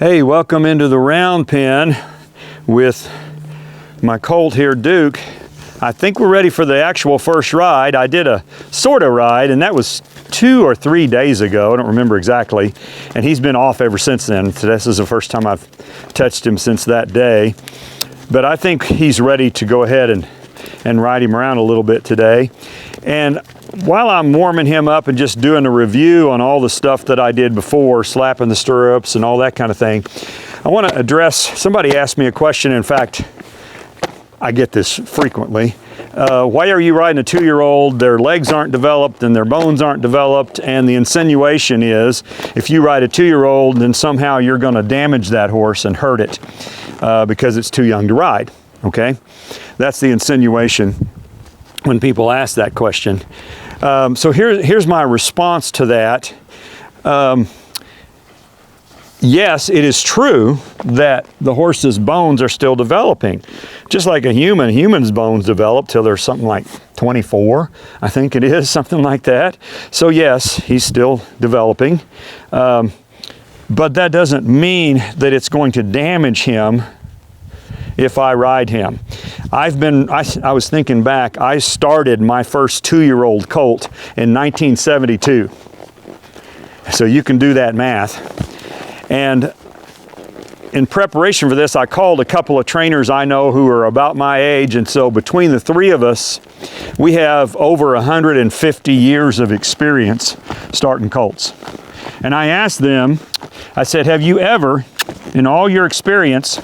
Hey, welcome into the round pen with my colt here, Duke. I think we're ready for the actual first ride. I did a sort of ride, and that was 2 or 3 days ago. I don't remember exactly. And he's been off ever since then. So this is the first time I've touched him since that day. But I think he's ready to go ahead and ride him around a little bit today. And while I'm warming him up and just doing a review on all the stuff that I did before, slapping the stirrups and all that kind of thing, I want to address, somebody asked me a question. In fact, I get this frequently. Why are you riding a 2-year-old? Their legs aren't developed and their bones aren't developed. And the insinuation is if you ride a 2-year-old, then somehow you're going to damage that horse and hurt it because it's too young to ride. Okay? That's the insinuation when people ask that question. So here's my response to that. Yes, it is true that the horse's bones are still developing. Just like a human's bones develop till they're something like 24, I think it is, something like that. So yes, he's still developing. But that doesn't mean that it's going to damage him if I ride him. I was thinking back, I started my first 2-year-old colt in 1972. So you can do that math. And in preparation for this, I called a couple of trainers I know who are about my age. And so between the 3 of us, we have over 150 years of experience starting colts. And I asked them, I said, have you ever, in all your experience,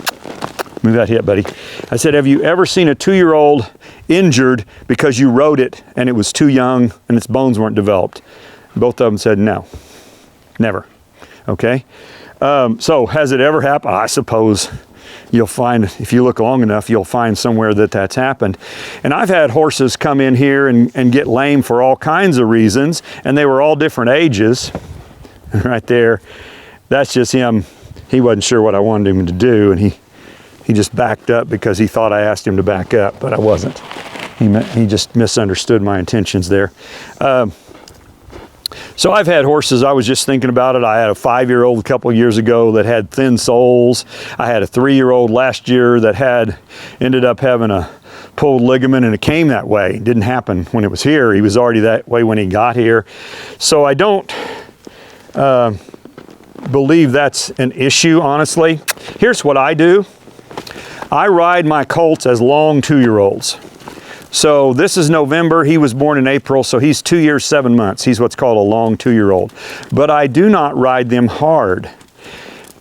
move that hip, buddy. I said, have you ever seen a 2-year-old injured because you rode it and it was too young and its bones weren't developed? Both of them said no, never. Okay. So has it ever happened? I suppose you'll find, if you look long enough, you'll find somewhere that that's happened. And I've had horses come in here and get lame for all kinds of reasons, and they were all different ages. Right there, that's just him. He wasn't sure what I wanted him to do, and he just backed up because he thought I asked him to back up, but I wasn't. He just misunderstood my intentions there. So I've had horses, I was just thinking about it. I had a 5-year-old a couple of years ago that had thin soles. I had a 3-year-old last year that ended up having a pulled ligament, and it came that way. It didn't happen when it was here. He was already that way when he got here. So I don't believe that's an issue, honestly. Here's what I do. I ride my colts as long 2-year-olds. So this is November, he was born in April, so he's 2 years, 7 months. He's what's called a long 2-year-old. But I do not ride them hard.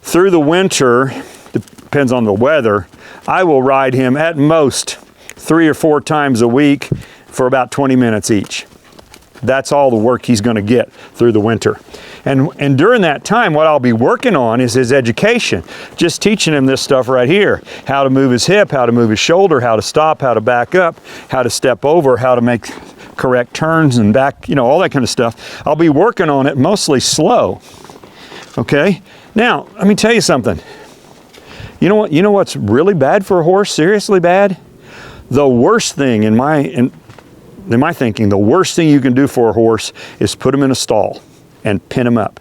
Through the winter, depends on the weather, I will ride him at most 3 or 4 times a week for about 20 minutes each. That's all the work he's going to get through the winter. And during that time, what I'll be working on is his education. Just teaching him this stuff right here. How to move his hip, how to move his shoulder, how to stop, how to back up, how to step over, how to make correct turns and back, all that kind of stuff. I'll be working on it mostly slow. Okay? Now, let me tell you something. You know what's really bad for a horse? Seriously bad? The worst thing in my thinking, the worst thing you can do for a horse is put him in a stall and pin them up,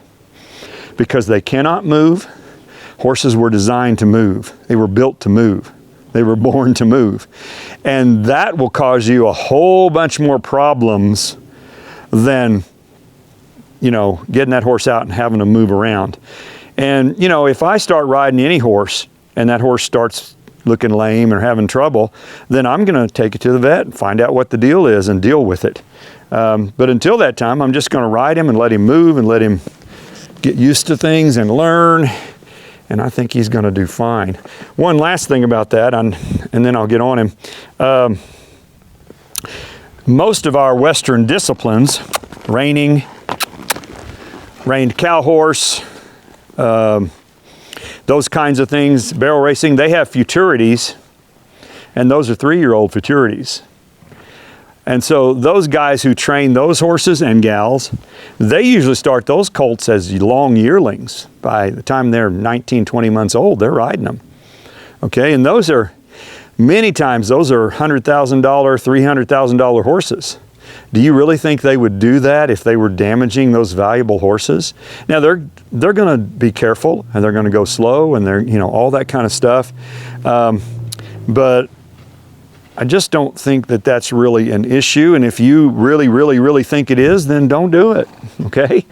because they cannot move. Horses were designed to move. They were built to move. They were born to move. And that will cause you a whole bunch more problems than, getting that horse out and having them move around. And, if I start riding any horse and that horse starts looking lame or having trouble, then I'm going to take it to the vet and find out what the deal is and deal with it. But until that time, I'm just going to ride him and let him move and let him get used to things and learn. And I think he's going to do fine. One last thing about that, and then I'll get on him. Most of our Western disciplines, reining, reined cow horse, those kinds of things, barrel racing, they have futurities, and those are 3-year-old futurities. And so those guys who train those horses and gals, they usually start those colts as long yearlings. By the time they're 19, 20 months old, they're riding them. Okay, and those are, many times, those are $100,000, $300,000 horses. Do you really think they would do that if they were damaging those valuable horses? Now they're going to be careful, and they're going to go slow, and they're, you know, all that kind of stuff. But I just don't think that that's really an issue. And if you really, really, really think it is, then don't do it. Okay?